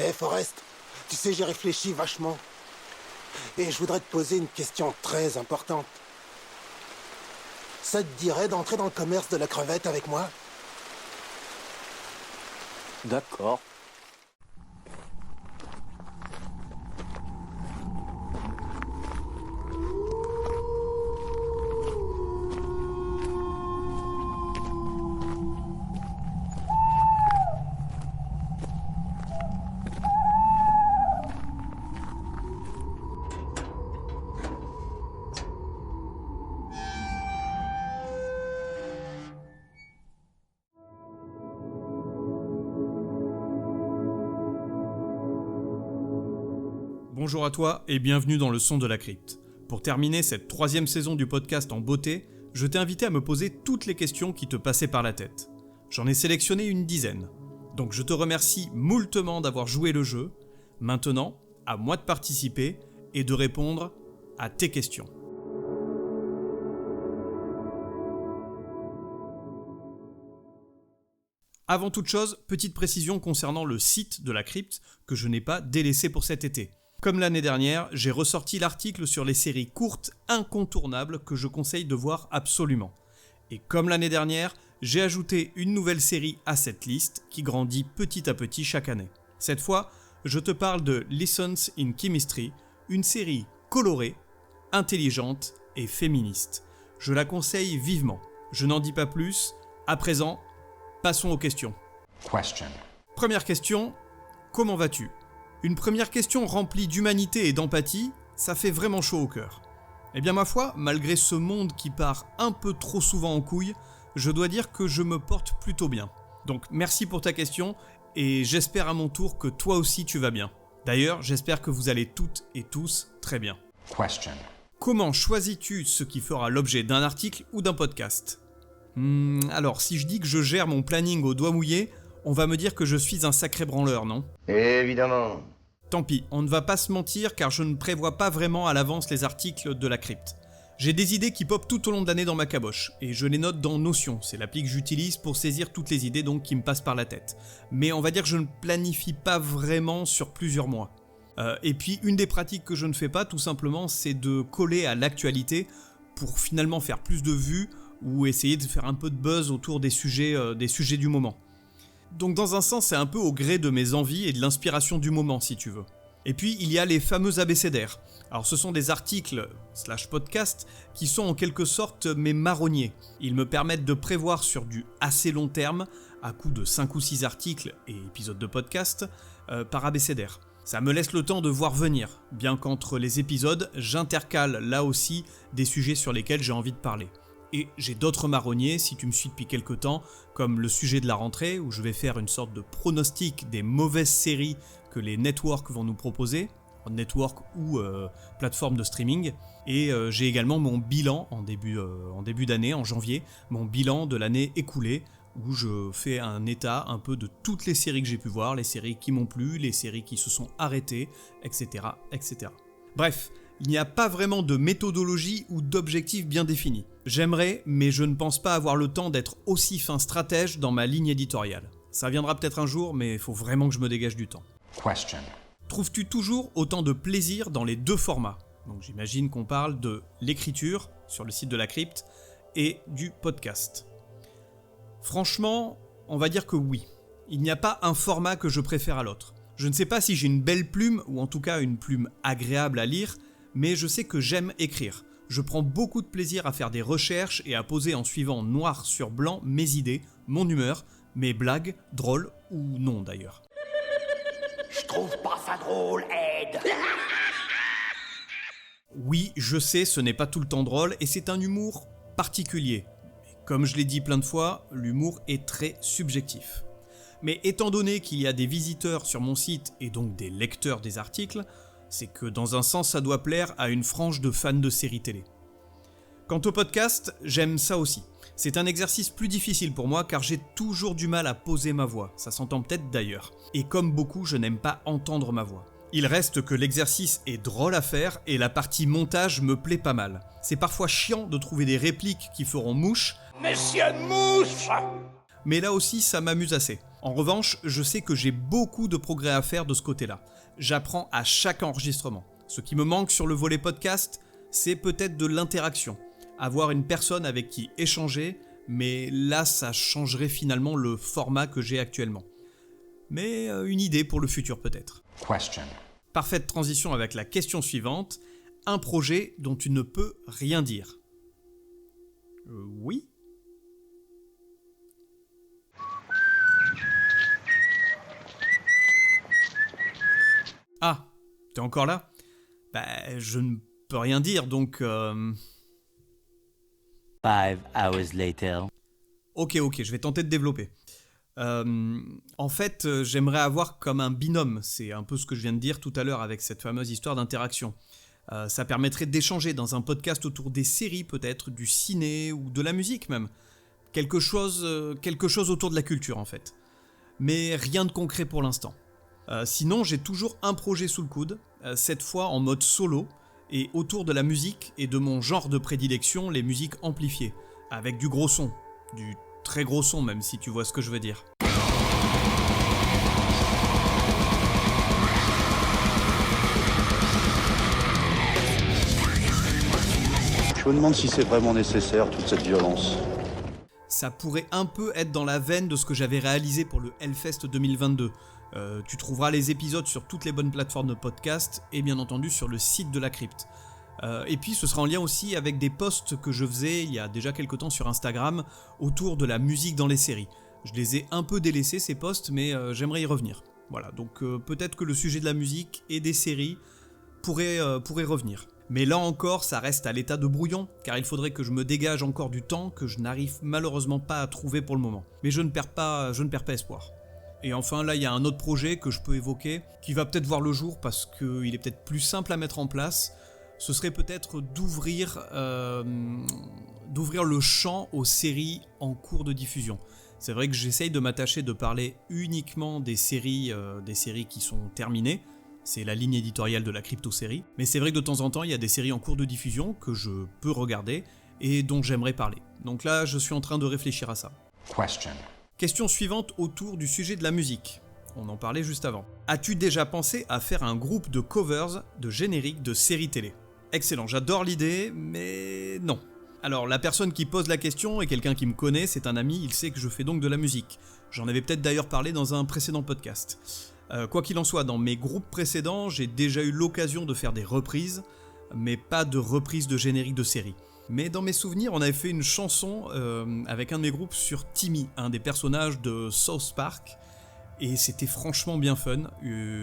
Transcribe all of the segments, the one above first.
Forrest, tu sais, j'ai réfléchi vachement. Et je voudrais te poser une question très importante. Ça te dirait d'entrer dans le commerce de la crevette avec moi? D'accord. Bonjour à toi et bienvenue dans le son de la crypte. Pour terminer cette 3e saison du podcast en beauté, je t'ai invité à me poser toutes les questions qui te passaient par la tête. J'en ai sélectionné une dizaine. Donc je te remercie moultement d'avoir joué le jeu. Maintenant, à moi de participer et de répondre à tes questions. Avant toute chose, petite précision concernant le site de la crypte que je n'ai pas délaissé pour cet été. Comme l'année dernière, j'ai ressorti l'article sur les séries courtes incontournables que je conseille de voir absolument. Et comme l'année dernière, j'ai ajouté une nouvelle série à cette liste qui grandit petit à petit chaque année. Cette fois, je te parle de Lessons in Chemistry, une série colorée, intelligente et féministe. Je la conseille vivement. Je n'en dis pas plus. À présent, passons aux questions. Première question, comment vas-tu ? Une première question remplie d'humanité et d'empathie, ça fait vraiment chaud au cœur. Eh bien ma foi, malgré ce monde qui part un peu trop souvent en couille, je dois dire que je me porte plutôt bien. Donc merci pour ta question et j'espère à mon tour que toi aussi tu vas bien. D'ailleurs, j'espère que vous allez toutes et tous très bien. Comment choisis-tu ce qui fera l'objet d'un article ou d'un podcast ? Alors, si je dis que je gère mon planning au doigt mouillé, on va me dire que je suis un sacré branleur, non ? Évidemment. Tant pis, on ne va pas se mentir car je ne prévois pas vraiment à l'avance les articles de la crypte. J'ai des idées qui popent tout au long de l'année dans ma caboche, et je les note dans Notion, c'est l'appli que j'utilise pour saisir toutes les idées donc qui me passent par la tête. Mais on va dire que je ne planifie pas vraiment sur plusieurs mois. Et puis une des pratiques que je ne fais pas tout simplement, c'est de coller à l'actualité pour finalement faire plus de vues ou essayer de faire un peu de buzz autour des sujets du moment. Donc dans un sens, c'est un peu au gré de mes envies et de l'inspiration du moment, si tu veux. Et puis, il y a les fameux abécédaires. Alors ce sont des articles / podcasts qui sont en quelque sorte mes marronniers. Ils me permettent de prévoir sur du assez long terme, à coup de 5 ou 6 articles et épisodes de podcast, par abécédaire. Ça me laisse le temps de voir venir, bien qu'entre les épisodes, j'intercale là aussi des sujets sur lesquels j'ai envie de parler. Et j'ai d'autres marronniers, si tu me suis depuis quelques temps, comme le sujet de la rentrée, où je vais faire une sorte de pronostic des mauvaises séries que les networks vont nous proposer, network ou plateforme de streaming. Et j'ai également mon bilan en début d'année, en janvier, mon bilan de l'année écoulée, où je fais un état un peu de toutes les séries que j'ai pu voir, les séries qui m'ont plu, les séries qui se sont arrêtées, etc., etc. Bref, il n'y a pas vraiment de méthodologie ou d'objectif bien défini. J'aimerais, mais je ne pense pas avoir le temps d'être aussi fin stratège dans ma ligne éditoriale. Ça viendra peut-être un jour, mais il faut vraiment que je me dégage du temps. Trouves-tu toujours autant de plaisir dans les deux formats ? Donc j'imagine qu'on parle de l'écriture, sur le site de la crypte, et du podcast. Franchement, on va dire que oui. Il n'y a pas un format que je préfère à l'autre. Je ne sais pas si j'ai une belle plume, ou en tout cas une plume agréable à lire, mais je sais que j'aime écrire. Je prends beaucoup de plaisir à faire des recherches et à poser en suivant noir sur blanc mes idées, mon humeur, mes blagues, drôles ou non d'ailleurs. Je trouve pas ça drôle, Ed. Oui, je sais, ce n'est pas tout le temps drôle et c'est un humour particulier. Comme je l'ai dit plein de fois, l'humour est très subjectif. Mais étant donné qu'il y a des visiteurs sur mon site et donc des lecteurs des articles, c'est que dans un sens ça doit plaire à une frange de fans de séries télé. Quant au podcast, j'aime ça aussi. C'est un exercice plus difficile pour moi car j'ai toujours du mal à poser ma voix, ça s'entend peut-être d'ailleurs. Et comme beaucoup, je n'aime pas entendre ma voix. Il reste que l'exercice est drôle à faire et la partie montage me plaît pas mal. C'est parfois chiant de trouver des répliques qui feront mouche. Monsieur Mouche! mais là aussi ça m'amuse assez. En revanche, je sais que j'ai beaucoup de progrès à faire de ce côté-là. J'apprends à chaque enregistrement. Ce qui me manque sur le volet podcast, c'est peut-être de l'interaction. Avoir une personne avec qui échanger, mais là ça changerait finalement le format que j'ai actuellement. Mais une idée pour le futur peut-être. Question. Parfaite transition avec la question suivante. Un projet dont tu ne peux rien dire. Oui ? Ah, t'es encore là ? Je ne peux rien dire, donc... 5 hours later. Ok, je vais tenter de développer. En fait, j'aimerais avoir comme un binôme, c'est un peu ce que je viens de dire tout à l'heure avec cette fameuse histoire d'interaction. Ça permettrait d'échanger dans un podcast autour des séries peut-être, du ciné ou de la musique même. Quelque chose autour de la culture en fait. Mais rien de concret pour l'instant. Sinon, j'ai toujours un projet sous le coude, cette fois en mode solo, et autour de la musique et de mon genre de prédilection, les musiques amplifiées, avec du gros son, du très gros son même si tu vois ce que je veux dire. Je me demande si c'est vraiment nécessaire, toute cette violence. Ça pourrait un peu être dans la veine de ce que j'avais réalisé pour le Hellfest 2022. Tu trouveras les épisodes sur toutes les bonnes plateformes de podcast et bien entendu sur le site de la crypte. Et puis ce sera en lien aussi avec des posts que je faisais il y a déjà quelques temps sur Instagram autour de la musique dans les séries. Je les ai un peu délaissés ces posts mais j'aimerais y revenir. Voilà, donc peut-être que le sujet de la musique et des séries pourrait revenir. Mais là encore, ça reste à l'état de brouillon, car il faudrait que je me dégage encore du temps que je n'arrive malheureusement pas à trouver pour le moment. Mais je ne perds pas espoir. Et enfin, là, il y a un autre projet que je peux évoquer, qui va peut-être voir le jour parce qu'il est peut-être plus simple à mettre en place. Ce serait peut-être d'ouvrir le champ aux séries en cours de diffusion. C'est vrai que j'essaye de m'attacher de parler uniquement des séries qui sont terminées. C'est la ligne éditoriale de la crypto-série. Mais c'est vrai que de temps en temps, il y a des séries en cours de diffusion que je peux regarder et dont j'aimerais parler. Donc là, je suis en train de réfléchir à ça. Question suivante autour du sujet de la musique. On en parlait juste avant. As-tu déjà pensé à faire un groupe de covers de génériques de séries télé ? Excellent, j'adore l'idée, mais non. Alors, la personne qui pose la question est quelqu'un qui me connaît, c'est un ami, il sait que je fais donc de la musique. J'en avais peut-être d'ailleurs parlé dans un précédent podcast. Quoi qu'il en soit, dans mes groupes précédents, j'ai déjà eu l'occasion de faire des reprises, mais pas de reprises de génériques de séries. Mais dans mes souvenirs, on avait fait une chanson avec un de mes groupes sur Timmy, un des personnages de South Park, et c'était franchement bien fun.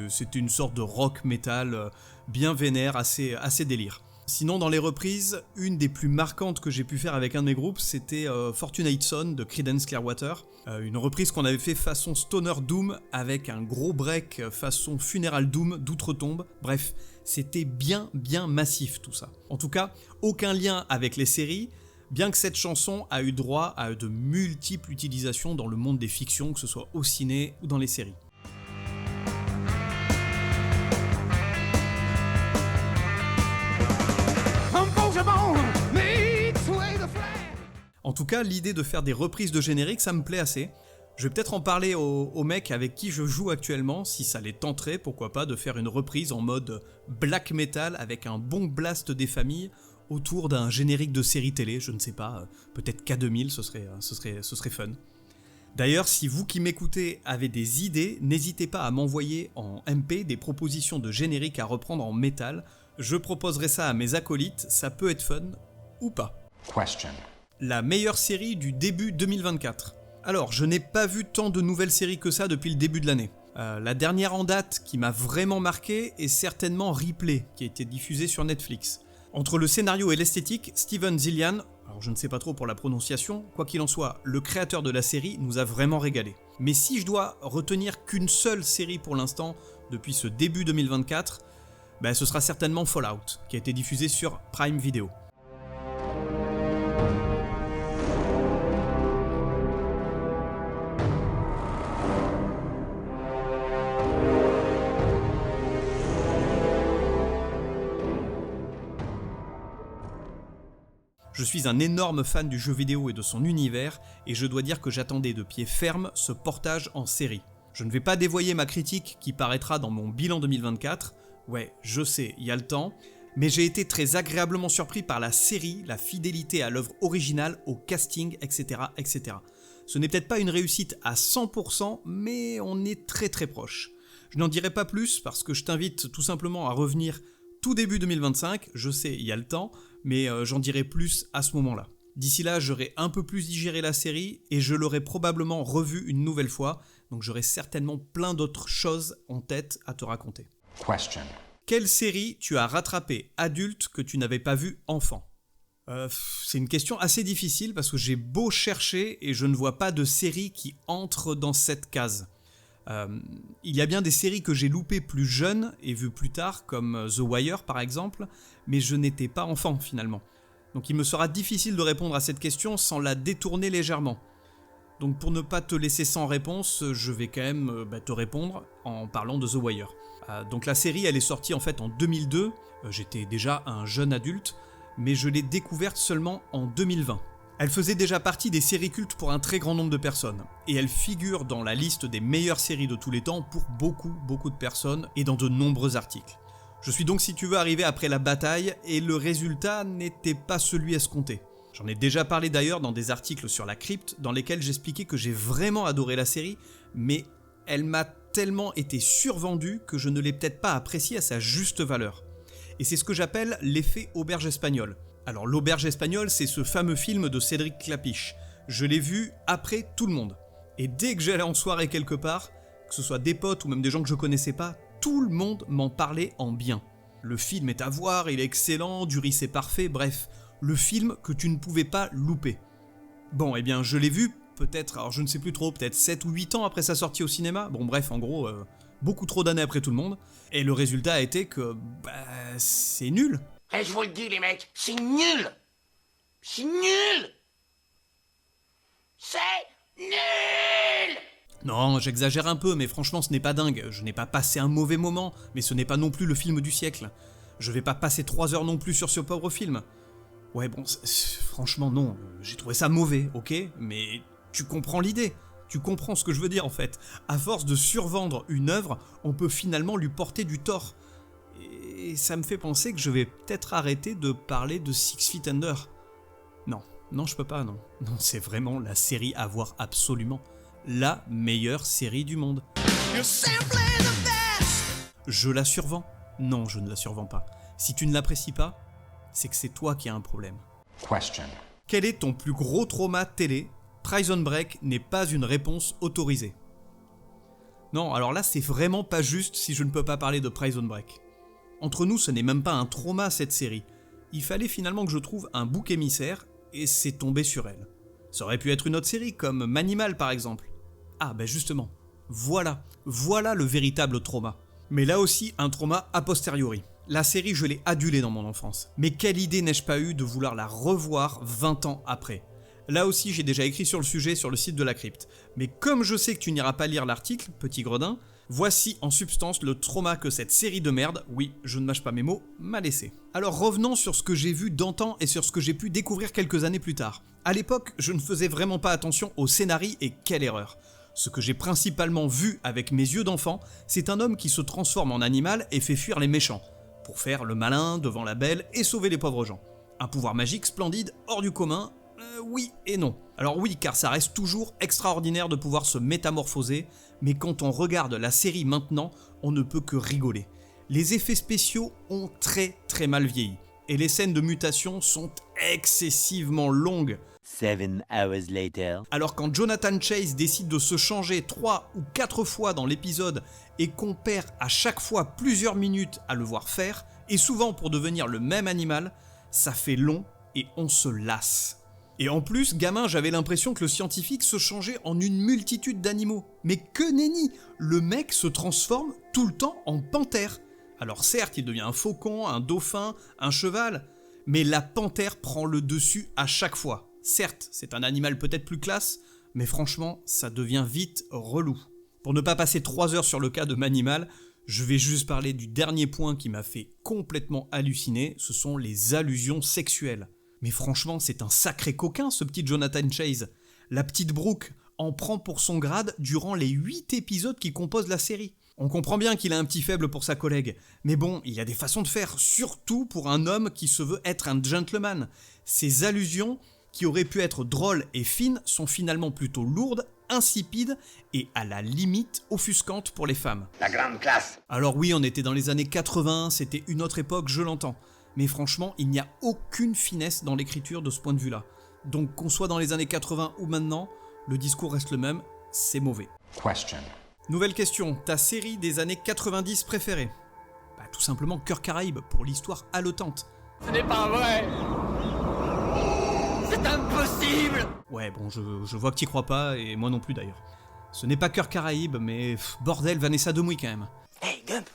C'était une sorte de rock metal bien vénère, assez délire. Sinon, dans les reprises, une des plus marquantes que j'ai pu faire avec un de mes groupes, c'était Fortunate Son de Creedence Clearwater. Une reprise qu'on avait fait façon Stoner Doom avec un gros break façon Funeral Doom d'outre-tombe. Bref, c'était bien massif tout ça. En tout cas, aucun lien avec les séries, bien que cette chanson a eu droit à de multiples utilisations dans le monde des fictions, que ce soit au ciné ou dans les séries. En tout cas, l'idée de faire des reprises de génériques, ça me plaît assez. Je vais peut-être en parler aux mecs avec qui je joue actuellement, si ça les tenterait, pourquoi pas, de faire une reprise en mode black metal avec un bon blast des familles autour d'un générique de série télé, je ne sais pas, peut-être K2000, ce serait fun. D'ailleurs, si vous qui m'écoutez avez des idées, n'hésitez pas à m'envoyer en MP des propositions de génériques à reprendre en métal. Je proposerai ça à mes acolytes, ça peut être fun ou pas. La meilleure série du début 2024. Alors, je n'ai pas vu tant de nouvelles séries que ça depuis le début de l'année. La dernière en date qui m'a vraiment marqué est certainement Ripley, qui a été diffusée sur Netflix. Entre le scénario et l'esthétique, Steven Zilian, alors je ne sais pas trop pour la prononciation, quoi qu'il en soit, le créateur de la série nous a vraiment régalé. Mais si je dois retenir qu'une seule série pour l'instant, depuis ce début 2024, ce sera certainement Fallout, qui a été diffusée sur Prime Video. Je suis un énorme fan du jeu vidéo et de son univers, et je dois dire que j'attendais de pied ferme ce portage en série. Je ne vais pas dévoyer ma critique qui paraîtra dans mon bilan 2024, ouais, je sais, il y a le temps, mais j'ai été très agréablement surpris par la série, la fidélité à l'œuvre originale, au casting, etc., etc. Ce n'est peut-être pas une réussite à 100%, mais on est très très proche. Je n'en dirai pas plus parce que je t'invite tout simplement à revenir tout début 2025, je sais, il y a le temps, mais j'en dirai plus à ce moment-là. D'ici là, j'aurai un peu plus digéré la série et je l'aurai probablement revue une nouvelle fois, donc j'aurai certainement plein d'autres choses en tête à te raconter. Question. Quelle série tu as rattrapée adulte que tu n'avais pas vue enfant ? C'est une question assez difficile parce que j'ai beau chercher et je ne vois pas de série qui entre dans cette case. Il y a bien des séries que j'ai loupées plus jeune et vues plus tard, comme The Wire par exemple, mais je n'étais pas enfant finalement. Donc il me sera difficile de répondre à cette question sans la détourner légèrement. Donc pour ne pas te laisser sans réponse, je vais quand même te répondre en parlant de The Wire. Donc la série elle est sortie en fait en 2002, j'étais déjà un jeune adulte, mais je l'ai découverte seulement en 2020. Elle faisait déjà partie des séries cultes pour un très grand nombre de personnes, et elle figure dans la liste des meilleures séries de tous les temps pour beaucoup de personnes et dans de nombreux articles. Je suis donc si tu veux arrivé après la bataille, et le résultat n'était pas celui escompté. J'en ai déjà parlé d'ailleurs dans des articles sur la crypte, dans lesquels j'expliquais que j'ai vraiment adoré la série, mais elle m'a tellement été survendue que je ne l'ai peut-être pas appréciée à sa juste valeur. Et c'est ce que j'appelle l'effet auberge espagnole. Alors l'auberge espagnole, c'est ce fameux film de Cédric Klapisch. Je l'ai vu après tout le monde. Et dès que j'allais en soirée quelque part, que ce soit des potes ou même des gens que je connaissais pas, tout le monde m'en parlait en bien. Le film est à voir, il est excellent, Duris est parfait, bref, le film que tu ne pouvais pas louper. Bon, eh bien je l'ai vu peut-être, alors je ne sais plus trop, peut-être 7 ou 8 ans après sa sortie au cinéma. Bon bref, en gros, beaucoup trop d'années après tout le monde. Et le résultat a été que, c'est nul. Et je vous le dis les mecs, c'est nul. C'est nul. C'est nul. Non, j'exagère un peu, mais franchement ce n'est pas dingue. Je n'ai pas passé un mauvais moment, mais ce n'est pas non plus le film du siècle. Je vais pas passer 3 heures non plus sur ce pauvre film. Ouais bon, franchement non, j'ai trouvé ça mauvais, ok, mais tu comprends l'idée. Tu comprends ce que je veux dire en fait. À force de survendre une œuvre, on peut finalement lui porter du tort. Et ça me fait penser que je vais peut-être arrêter de parler de Six Feet Under. Non, je peux pas, non. Non, c'est vraiment la série à voir absolument. La meilleure série du monde. Je la survends ? Non, je ne la survends pas. Si tu ne l'apprécies pas, c'est que c'est toi qui as un problème. Question. Quel est ton plus gros trauma télé ? Prison Break n'est pas une réponse autorisée. Non, alors là, c'est vraiment pas juste si je ne peux pas parler de Prison Break. Entre nous, ce n'est même pas un trauma cette série. Il fallait finalement que je trouve un bouc émissaire, et c'est tombé sur elle. Ça aurait pu être une autre série, comme Manimal par exemple. Ah ben justement, voilà le véritable trauma. Mais là aussi, un trauma a posteriori. La série, je l'ai adulée dans mon enfance. Mais quelle idée n'ai-je pas eu de vouloir la revoir 20 ans après ? Là aussi, j'ai déjà écrit sur le sujet sur le site de la crypte. Mais comme je sais que tu n'iras pas lire l'article, petit gredin, voici en substance le trauma que cette série de merde, oui, je ne mâche pas mes mots, m'a laissé. Alors revenons sur ce que j'ai vu d'antan et sur ce que j'ai pu découvrir quelques années plus tard. À l'époque, je ne faisais vraiment pas attention au scénario et quelle erreur. Ce que j'ai principalement vu avec mes yeux d'enfant, c'est un homme qui se transforme en animal et fait fuir les méchants, pour faire le malin devant la belle et sauver les pauvres gens. Un pouvoir magique splendide, hors du commun, oui et non. Alors oui, car ça reste toujours extraordinaire de pouvoir se métamorphoser, mais quand on regarde la série maintenant, on ne peut que rigoler. Les effets spéciaux ont très mal vieilli, et les scènes de mutation sont excessivement longues. 7 hours later. Alors quand Jonathan Chase décide de se changer 3 ou 4 fois dans l'épisode et qu'on perd à chaque fois plusieurs minutes à le voir faire, et souvent pour devenir le même animal, ça fait long et on se lasse. Et en plus, gamin, j'avais l'impression que le scientifique se changeait en une multitude d'animaux. Mais que nenni ! Le mec se transforme tout le temps en panthère. Alors certes, il devient un faucon, un dauphin, un cheval, mais la panthère prend le dessus à chaque fois. Certes, c'est un animal peut-être plus classe, mais franchement, ça devient vite relou. Pour ne pas passer 3 heures sur le cas de Manimal, je vais juste parler du dernier point qui m'a fait complètement halluciner, ce sont les allusions sexuelles. Mais franchement, c'est un sacré coquin ce petit Jonathan Chase. La petite Brooke en prend pour son grade durant les 8 épisodes qui composent la série. On comprend bien qu'il a un petit faible pour sa collègue, mais bon, il y a des façons de faire, surtout pour un homme qui se veut être un gentleman. Ces allusions, qui auraient pu être drôles et fines, sont finalement plutôt lourdes, insipides et à la limite offusquantes pour les femmes. La grande classe. Alors oui, on était dans les années 80, c'était une autre époque, je l'entends. Mais franchement, il n'y a aucune finesse dans l'écriture de ce point de vue-là. Donc qu'on soit dans les années 80 ou maintenant, le discours reste le même, c'est mauvais. Question. Nouvelle question, ta série des années 90 préférée ? Bah tout simplement Cœur Caraïbes, pour l'histoire haletante. Ce n'est pas vrai. C'est impossible. Ouais bon, je vois que t'y crois pas, et moi non plus d'ailleurs. Ce n'est pas Cœur Caraïbes, mais bordel, Vanessa Demouy quand même. Hey, Gump!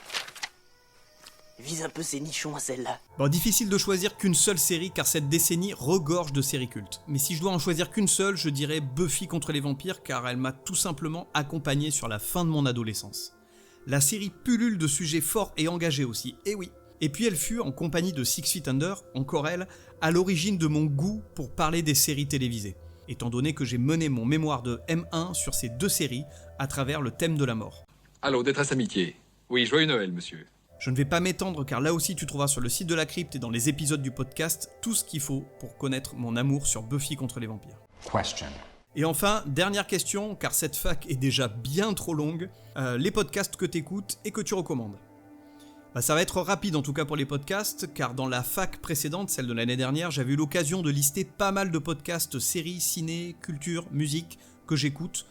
Vise un peu ces nichons à celle-là. Bon, difficile de choisir qu'une seule série car cette décennie regorge de séries cultes. Mais si je dois en choisir qu'une seule, je dirais Buffy contre les vampires car elle m'a tout simplement accompagné sur la fin de mon adolescence. La série pullule de sujets forts et engagés aussi, et oui. Et puis elle fut, en compagnie de Six Feet Under, encore elle, à l'origine de mon goût pour parler des séries télévisées, étant donné que j'ai mené mon mémoire de M1 sur ces 2 séries à travers le thème de la mort. Allô, détresse amitié. Oui, joyeux Noël, monsieur. Je ne vais pas m'étendre car là aussi tu trouveras sur le site de la crypte et dans les épisodes du podcast tout ce qu'il faut pour connaître mon amour sur Buffy contre les vampires. Question. Et enfin, dernière question, car cette fac est déjà bien trop longue, les podcasts que t'écoutes et que tu recommandes. Bah, ça va être rapide en tout cas pour les podcasts, car dans la fac précédente, celle de l'année dernière, j'avais eu l'occasion de lister pas mal de podcasts, séries, ciné, culture, musique, que j'écoute,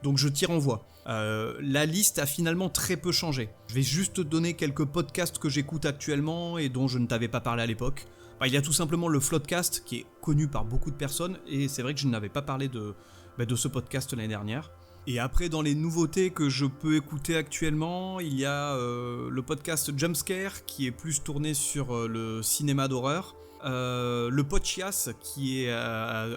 donc je t'y renvoie. La liste a finalement très peu changé. Je vais juste te donner quelques podcasts que j'écoute actuellement et dont je ne t'avais pas parlé à l'époque. Bah, il y a tout simplement le Floodcast qui est connu par beaucoup de personnes et c'est vrai que je n'avais pas parlé de ce podcast l'année dernière. Et après, dans les nouveautés que je peux écouter actuellement, il y a le podcast Jumpscare qui est plus tourné sur le cinéma d'horreur. Le Podchias qui est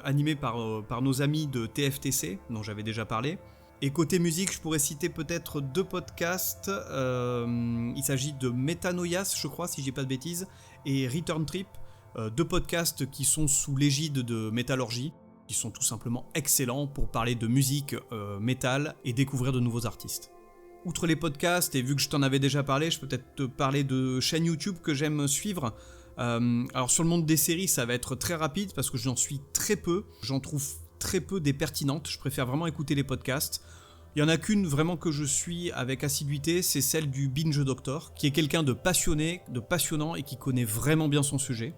animé par nos amis de TFTC, dont j'avais déjà parlé. Et côté musique, je pourrais citer peut-être 2 podcasts. Il s'agit de Metanoias, je crois, si je dis pas de bêtises, et Return Trip, 2 podcasts qui sont sous l'égide de Métallurgie, qui sont tout simplement excellents pour parler de musique métal et découvrir de nouveaux artistes. Outre les podcasts, et vu que je t'en avais déjà parlé, je peux peut-être te parler de chaînes YouTube que j'aime suivre. Alors sur le monde des séries, ça va être très rapide parce que j'en suis très peu, j'en trouve très peu des pertinentes, je préfère vraiment écouter les podcasts. Il y en a qu'une vraiment que je suis avec assiduité, c'est celle du Binge Doctor, qui est quelqu'un de passionné, de passionnant et qui connaît vraiment bien son sujet.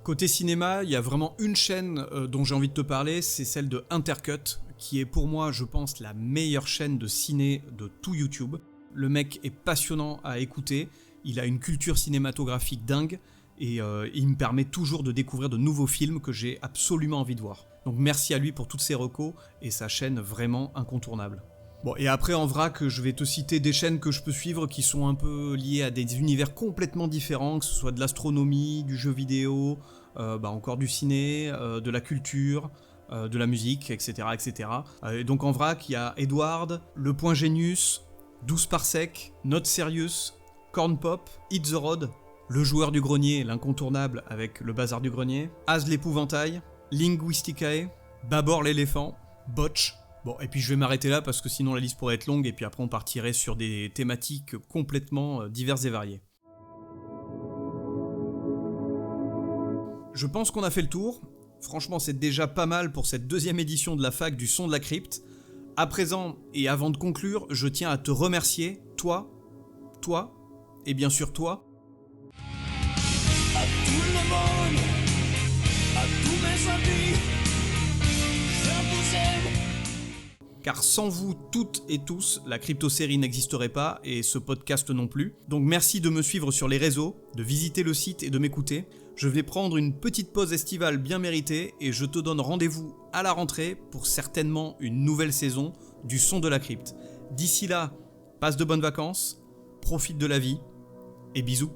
Côté cinéma, il y a vraiment une chaîne dont j'ai envie de te parler, c'est celle de Intercut, qui est pour moi, je pense, la meilleure chaîne de ciné de tout YouTube. Le mec est passionnant à écouter, il a une culture cinématographique dingue, et il me permet toujours de découvrir de nouveaux films que j'ai absolument envie de voir. Donc merci à lui pour toutes ses recos et sa chaîne vraiment incontournable. Bon, et après en vrac, je vais te citer des chaînes que je peux suivre qui sont un peu liées à des univers complètement différents, que ce soit de l'astronomie, du jeu vidéo, encore du ciné, de la culture, de la musique, etc. etc. Et donc en vrac, il y a Edward, Le Point Genius, 12 Parsec, Not Serious, Corn Pop, Hit the Road, Le Joueur du Grenier, l'incontournable avec Le Bazar du Grenier, Az l'Épouvantail, Linguisticae, Babor l'éléphant, Botch. Bon, et puis je vais m'arrêter là parce que sinon la liste pourrait être longue et puis après on partirait sur des thématiques complètement diverses et variées. Je pense qu'on a fait le tour. Franchement, c'est déjà pas mal pour cette 2e édition de la fac du son de la crypte. À présent, et avant de conclure, je tiens à te remercier, toi, et bien sûr toi. À tout le monde, à tous mes amis, je vous aime. Car sans vous toutes et tous, la crypto-série n'existerait pas et ce podcast non plus. Donc merci de me suivre sur les réseaux, de visiter le site et de m'écouter. Je vais prendre une petite pause estivale bien méritée et je te donne rendez-vous à la rentrée pour certainement une nouvelle saison du son de la crypte. D'ici là, passe de bonnes vacances, profite de la vie et bisous.